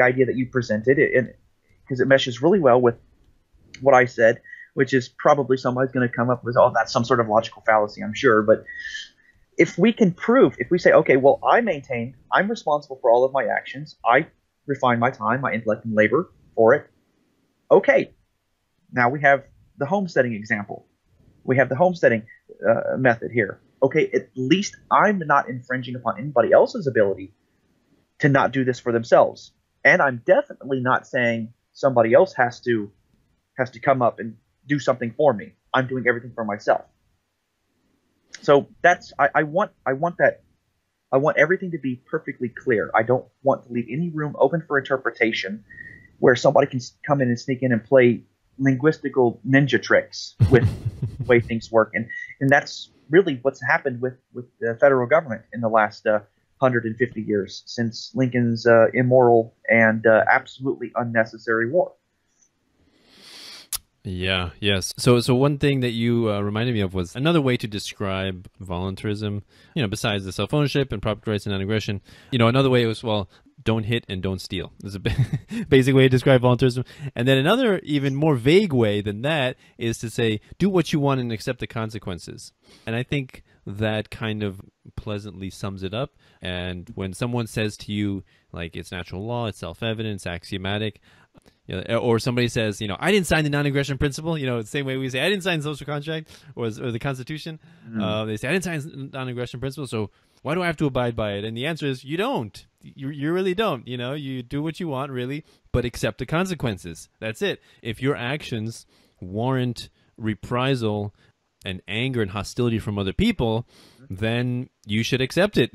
idea that you presented, because it meshes really well with what I said, which is probably somebody's going to come up with, oh, that's some sort of logical fallacy, I'm sure. But if we say, okay, well, I'm responsible for all of my actions. I refine my time, my intellect, and labor for it. Okay, now we have the homesteading example. We have the homesteading method here. Okay, at least I'm not infringing upon anybody else's ability to not do this for themselves. And I'm definitely not saying somebody else has to come up and do something for me. I'm doing everything for myself. So I want that. I want everything to be perfectly clear. I don't want to leave any room open for interpretation where somebody can come in and sneak in and play linguistical ninja tricks with the way things work. And that's really what's happened with the federal government in the last 150 years since Lincoln's immoral and absolutely unnecessary war.
Yeah, yes. So one thing that you reminded me of was another way to describe voluntarism, besides the self-ownership and property rights and non-aggression, another way was, well, don't hit and don't steal. There's a basic way to describe voluntarism. And then another even more vague way than that is to say, do what you want and accept the consequences. And I think that kind of pleasantly sums it up. And when someone says to you, like, it's natural law, it's self-evident, it's axiomatic, or somebody says, I didn't sign the non-aggression principle, the same way we say, I didn't sign the social contract or the Constitution. They say, I didn't sign the non-aggression principle, so why do I have to abide by it? And the answer is, you don't. You really don't. You do what you want, really, but accept the consequences. That's it. If your actions warrant reprisal and anger and hostility from other people, then you should accept it.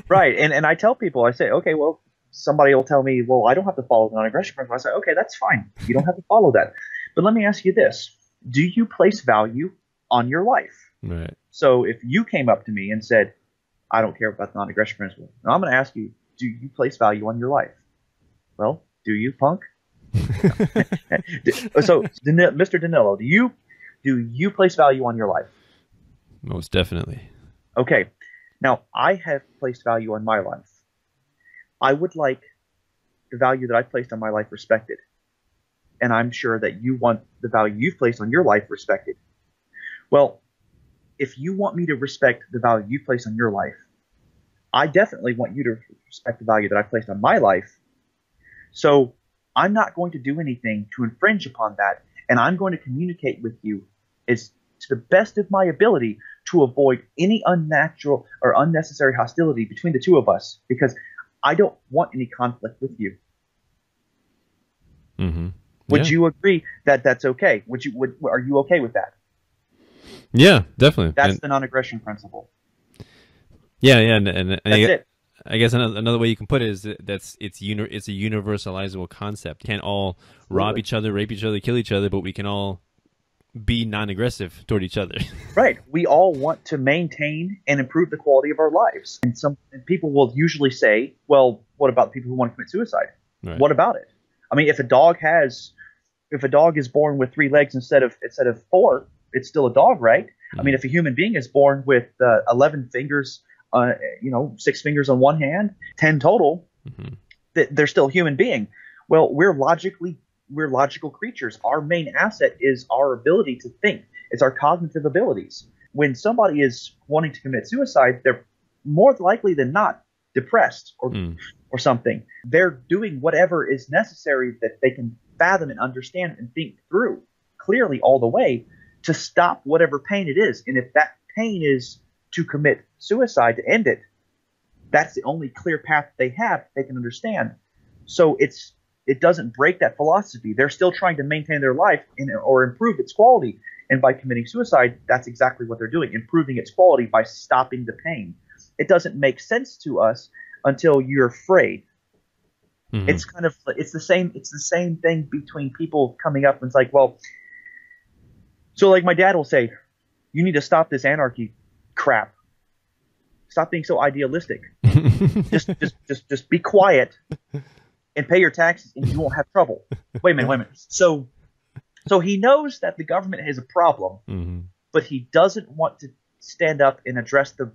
Right. And I tell people, I say, okay, well, somebody will tell me, well, I don't have to follow the non-aggression principle. I say, okay, that's fine. You don't have to follow that. But let me ask you this. Do you place value on your life?
Right.
So if you came up to me and said, I don't care about the non-aggression principle, now I'm going to ask you, do you place value on your life? Well, do you, punk? So, Mr. Danilo, do you place value on your life?
Most definitely.
Okay. Now, I have placed value on my life. I would like the value that I placed on my life respected. And I'm sure that you want the value you've placed on your life respected. Well, if you want me to respect the value you place on your life, I definitely want you to respect the value that I placed on my life. So I'm not going to do anything to infringe upon that, and I'm going to communicate with you as to the best of my ability to avoid any unnatural or unnecessary hostility between the two of us, because I don't want any conflict with you.
Mm-hmm.
Would you agree that that's okay? Are you okay with that?
Yeah, definitely.
That's the non-aggression principle.
Yeah, and
That's it.
I guess another way you can put it is that it's a universalizable concept. We can't all rob each other, rape each other, kill each other, but we can all be non-aggressive toward each other.
Right. We all want to maintain and improve the quality of our lives. And people will usually say, well, what about people who want to commit suicide?
Right.
What about it? I mean, if a dog is born with 3 legs instead of 4, it's still a dog, right? Mm-hmm. I mean, if a human being is born with 11 fingers, 6 fingers on one hand, 10 total, mm-hmm. They're still a human being. Well, we're logical creatures. Our main asset is our ability to think. It's our cognitive abilities. When somebody is wanting to commit suicide, they're more likely than not depressed or something. They're doing whatever is necessary that they can fathom and understand and think through clearly all the way to stop whatever pain it is. And if that pain is to commit suicide, to end it, that's the only clear path they have they can understand. So it doesn't break that philosophy. They're still trying to maintain their life or improve its quality. And by committing suicide, that's exactly what they're doing, improving its quality by stopping the pain. It doesn't make sense to us until you're afraid. Mm-hmm. It's the same thing between people coming up and it's like, well, so like my dad will say, you need to stop this anarchy crap. Stop being so idealistic. just be quiet and pay your taxes and you won't have trouble. Wait a minute. So he knows that the government has a problem, mm-hmm. but he doesn't want to stand up and address the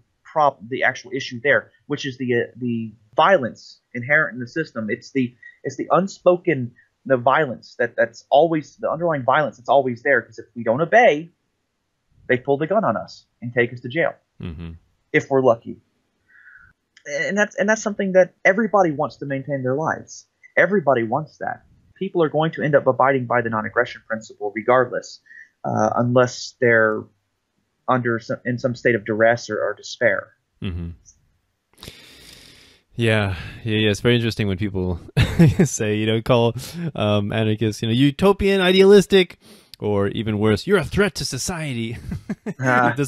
actual issue there, which is the violence inherent in the system. It's the unspoken violence that's always the underlying violence that's always there, because if we don't obey, they pull the gun on us and take us to jail, mm-hmm. if we're lucky. And that's something that everybody wants to maintain their lives. Everybody wants that. People are going to end up abiding by the non-aggression principle regardless, unless they're in some state of duress or despair.
Mm-hmm. Yeah. It's very interesting when people say, call anarchists, utopian, idealistic, or even worse, you're a threat to society. The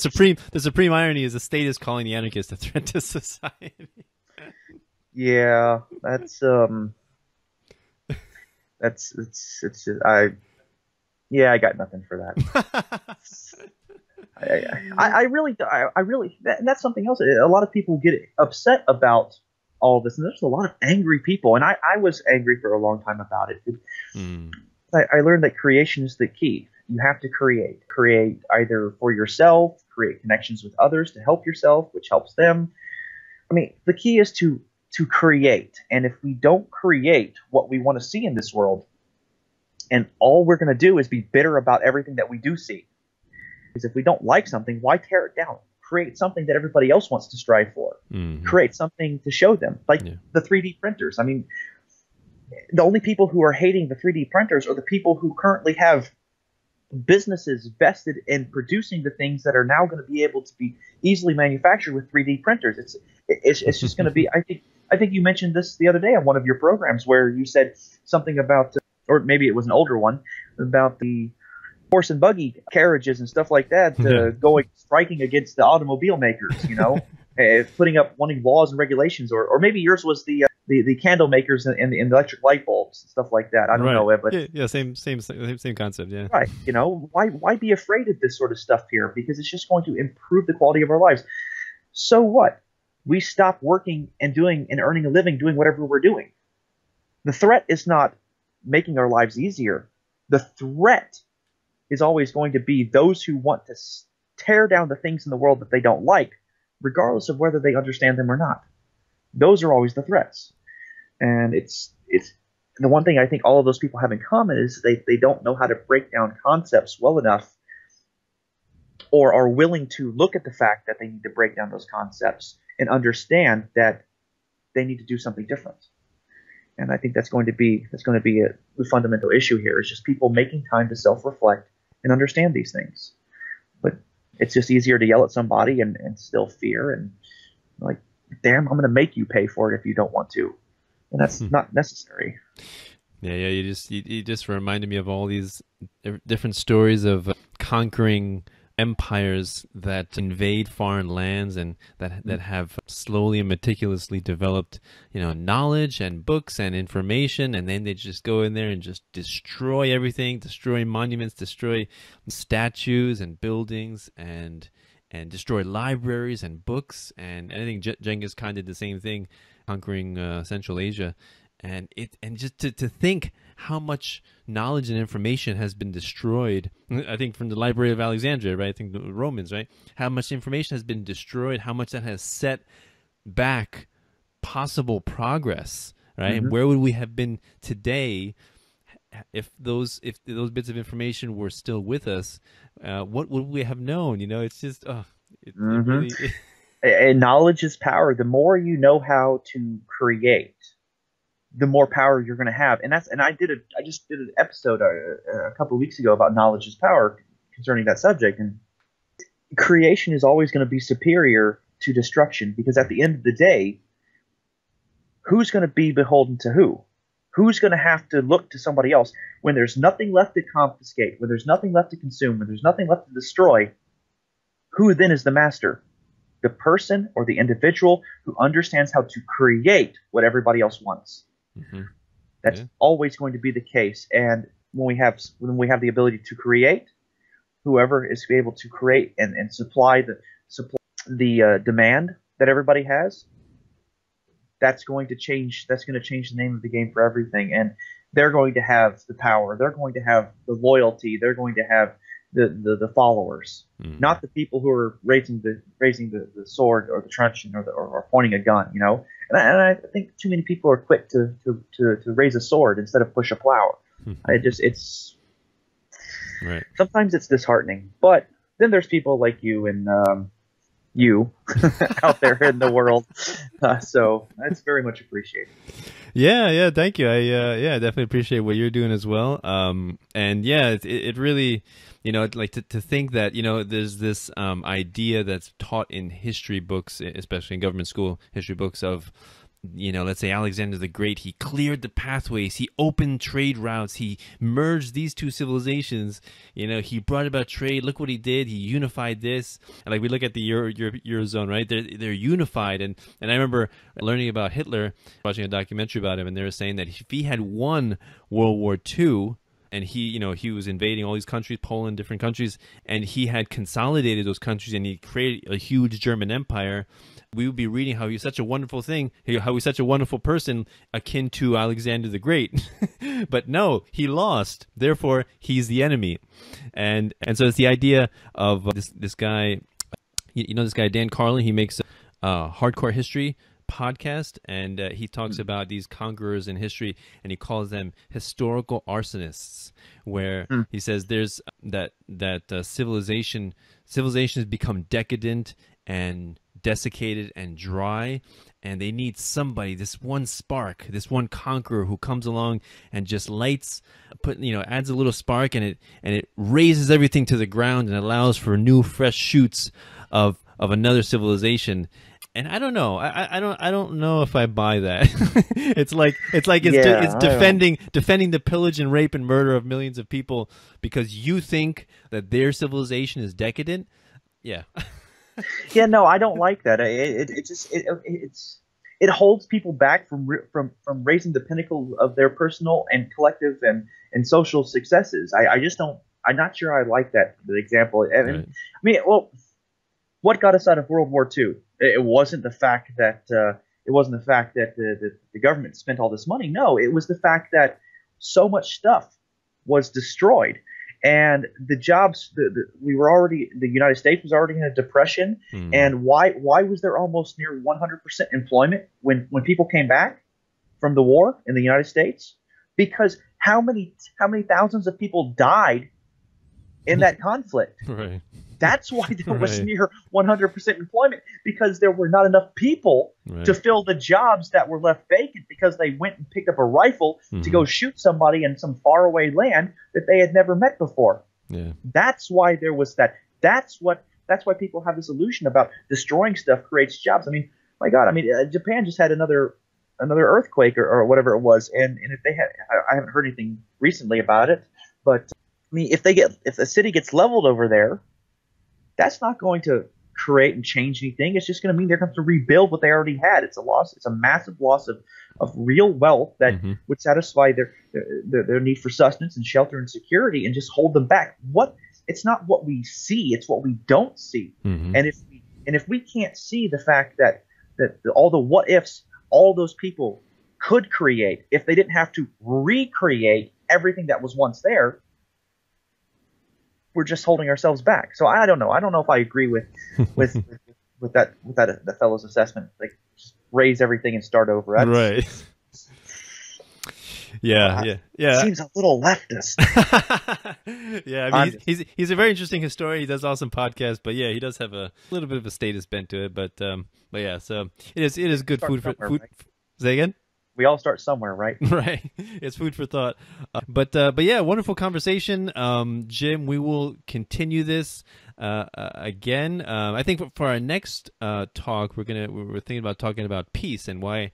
supreme irony is the state is calling the anarchist a threat to society.
Yeah, I got nothing for that. I really, and that's something else. A lot of people get upset about all of this, and there's a lot of angry people, and I was angry for a long time about it. I learned that creation is the key. You have to create either for yourself, create connections with others to help yourself, which helps them. I mean, the key is to create, and if we don't create what we want to see in this world, and all we're going to do is be bitter about everything that we do see. Because if we don't like something, why tear it down? Create something that everybody else wants to strive for. Mm-hmm. Create something to show them, like the 3D printers. I mean, the only people who are hating the 3D printers are the people who currently have businesses vested in producing the things that are now going to be able to be easily manufactured with 3D printers. It's just going to be. I think you mentioned this the other day on one of your programs where you said something about, or maybe it was an older one, about the horse and buggy carriages and stuff like that, striking against the automobile makers, putting up wanting laws and regulations, or maybe yours was the candle makers and the electric light bulbs and stuff like that. I don't know it, but
same concept. Yeah,
right. Why be afraid of this sort of stuff here? Because it's just going to improve the quality of our lives. So what? We stop working and earning a living doing whatever we're doing. The threat is not making our lives easier. The threat is always going to be those who want to tear down the things in the world that they don't like, regardless of whether they understand them or not. Those are always the threats. And it's the one thing I think all of those people have in common is they don't know how to break down concepts well enough, or are willing to look at the fact that they need to break down those concepts and understand that they need to do something different. And I think that's going to be a fundamental issue here, is just people making time to self-reflect and understand these things. But it's just easier to yell at somebody and still fear and like, damn, I'm going to make you pay for it if you don't want to. And that's not necessary.
Yeah, you just reminded me of all these different stories of conquering empires that invade foreign lands and that have slowly and meticulously developed, knowledge and books and information, and then they just go in there and just destroy everything, destroy monuments, destroy statues and buildings, and destroy libraries and books. And I think Genghis Khan did the same thing, conquering Central Asia. And just to think how much knowledge and information has been destroyed, I think from the Library of Alexandria, right? I think the Romans, right? How much information has been destroyed, how much that has set back possible progress, right? And where would we have been today if those bits of information were still with us? What would we have known? It's just, it really...
And knowledge is power. The more you know how to create, the more power you're going to have. And I just did an episode a couple of weeks ago about knowledge is power concerning that subject. And creation is always going to be superior to destruction, because at the end of the day, who's going to be beholden to who? Who's going to have to look to somebody else when there's nothing left to confiscate, when there's nothing left to consume, when there's nothing left to destroy? Who then is the master? The person or the individual who understands how to create what everybody else wants. That's always going to be the case. And when we have the ability to create, whoever is able to create and supply the demand that everybody has, that's going to change the name of the game for everything. And they're going to have the power, they're going to have the loyalty, they're going to have the followers, not the people who are raising the sword or the truncheon or pointing a gun, And I think too many people are quick to raise a sword instead of push a plow. It's right. Sometimes it's disheartening, but then there's people like you and you out there in the world, so that's very much appreciated.
Yeah, thank you. I definitely appreciate what you're doing as well. And yeah, it really, like to think that, there's this idea that's taught in history books, especially in government school history books, of, let's say Alexander the Great, he cleared the pathways, he opened trade routes, he merged these two civilizations, he brought about trade, look what he did, he unified this. And like we look at the Eurozone, right? They're unified. And I remember learning about Hitler, watching a documentary about him, and they were saying that if he had won World War II, and he was invading all these countries, Poland, different countries, and he had consolidated those countries and he created a huge German empire, we would be reading how he's such a wonderful thing, how he's such a wonderful person, akin to Alexander the Great. But no, he lost. Therefore, he's the enemy. And so it's the idea of this guy, this guy Dan Carlin. He makes a hardcore history podcast, and he talks about these conquerors in history, and he calls them historical arsonists, where he says there's that civilization has become decadent and desiccated and dry, and they need somebody, this one spark, this one conqueror who comes along and just adds a little spark, and it raises everything to the ground and allows for new fresh shoots of another civilization. And I don't know. I don't know if I buy that.
Yeah,
it's defending the pillage and rape and murder of millions of people because you think that their civilization is decadent. Yeah.
yeah. No, I don't like that. It holds people back from raising the pinnacle of their personal and collective and social successes. I just don't. I'm not sure I like that the example.
Right.
I mean, well, what got us out of World War II? It wasn't the fact that the government spent all this money. No, it was the fact that so much stuff was destroyed, and the jobs. The United States was already in a depression, and why was there almost near 100% employment when people came back from the war in the United States? Because how many thousands of people died in that conflict?
Right.
That's why there was
Right.
near 100% employment, because there were not enough people
Right.
to fill the jobs that were left vacant because they went and picked up a rifle to go shoot somebody in some faraway land that they had never met before.
Yeah.
That's why there was that. That's why people have this illusion about destroying stuff creates jobs. I mean, my God, I mean, Japan just had another earthquake or whatever it was, and if they had, I haven't heard anything recently about it, but I mean, if a city gets leveled over there, that's not going to create and change anything. It's just going to mean they're going to have to rebuild what they already had. It's a loss. It's a massive loss of real wealth that would satisfy their need for sustenance and shelter and security, and just hold them back. It's not what we see; it's what we don't see. And if we can't see the fact that all the what ifs all those people could create if they didn't have to recreate everything that was once there, we're just holding ourselves back. So I don't know. I don't know if I agree with that fellow's assessment. Like, just raise everything and start over.
Right. Yeah.
Seems a little leftist.
Yeah, I mean, he's a very interesting historian. He does awesome podcasts, but yeah, he does have a little bit of a status bent to it. But yeah, so it is good food for food. Right? Say again.
We all start somewhere, right?
Right. It's food for thought. But yeah, wonderful conversation. Jim, we will continue this again. I think for our next talk, we're thinking about talking about peace and why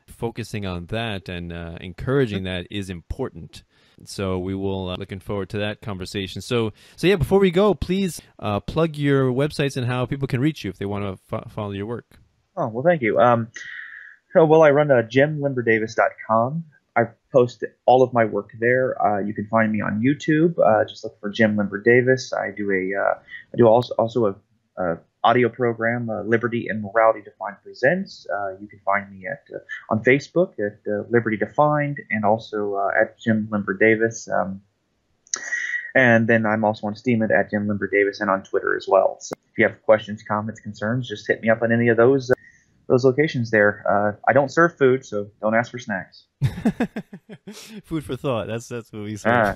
focusing on that and encouraging that is important. So we will looking forward to that conversation. So yeah, before we go, please plug your websites and how people can reach you if they want to follow your work.
Oh, well, thank you. Well, I run JimLimberDavis.com. I post all of my work there. You can find me on YouTube. Just look for Jim Limber Davis. I do also a audio program, Liberty and Morality Defined Presents. You can find me on Facebook at Liberty Defined, and also at Jim Limber Davis. And then I'm also on Steemit at Jim Limber Davis, and on Twitter as well. So if you have questions, comments, concerns, just hit me up on any of those locations there. I don't serve food, so don't ask for snacks.
Food for thought. That's what we say.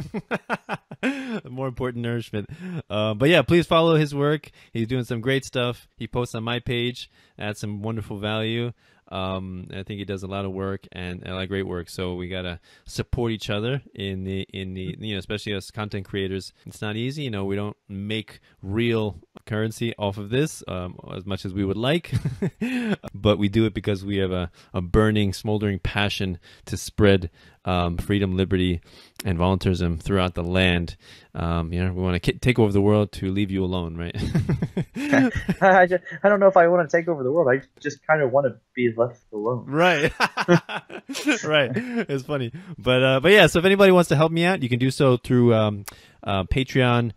More important nourishment. But yeah, please follow his work. He's doing some great stuff. He posts on my page, adds some wonderful value. I think he does a lot of work and a lot of great work. So we gotta support each other in the especially us content creators. It's not easy. We don't make real currency off of this as much as we would like, but we do it because we have a burning, smoldering passion to spread freedom, liberty, and voluntarism throughout the land. We want to take over the world to leave you alone, right?
I don't know if I want to take over the world. I just kind of want to be left alone.
Right. Right. It's funny. But yeah, so if anybody wants to help me out, you can do so through Patreon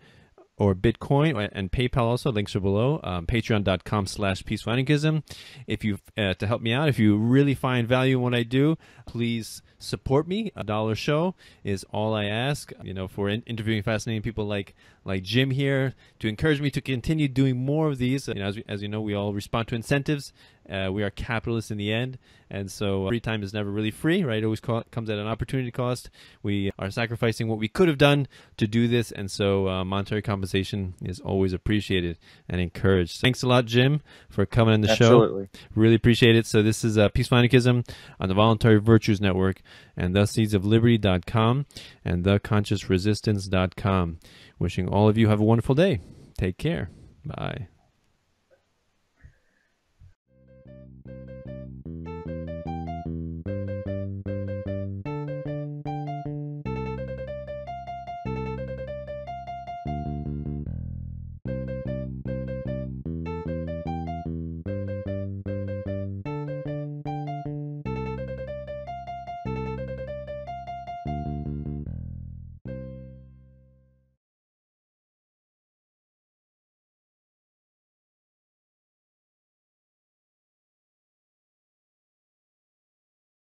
or Bitcoin, and PayPal also. Links are below. Patreon.com/peaceful-anarchism. If you to help me out, if you really find value in what I do, please support me. $1 show is all I ask. For interviewing fascinating people like Jim here, to encourage me to continue doing more of these. As you know, we all respond to incentives. We are capitalists in the end, and so free time is never really free, right? It always comes at an opportunity cost. We are sacrificing what we could have done to do this, and so monetary compensation is always appreciated and encouraged. Thanks a lot, Jim, for coming on the show.
Absolutely.
Really appreciate it. So this is Peaceful Anarchism on the Voluntary Virtues Network, and theseedsofliberty.com and theconsciousresistance.com. Wishing all of you have a wonderful day. Take care. Bye.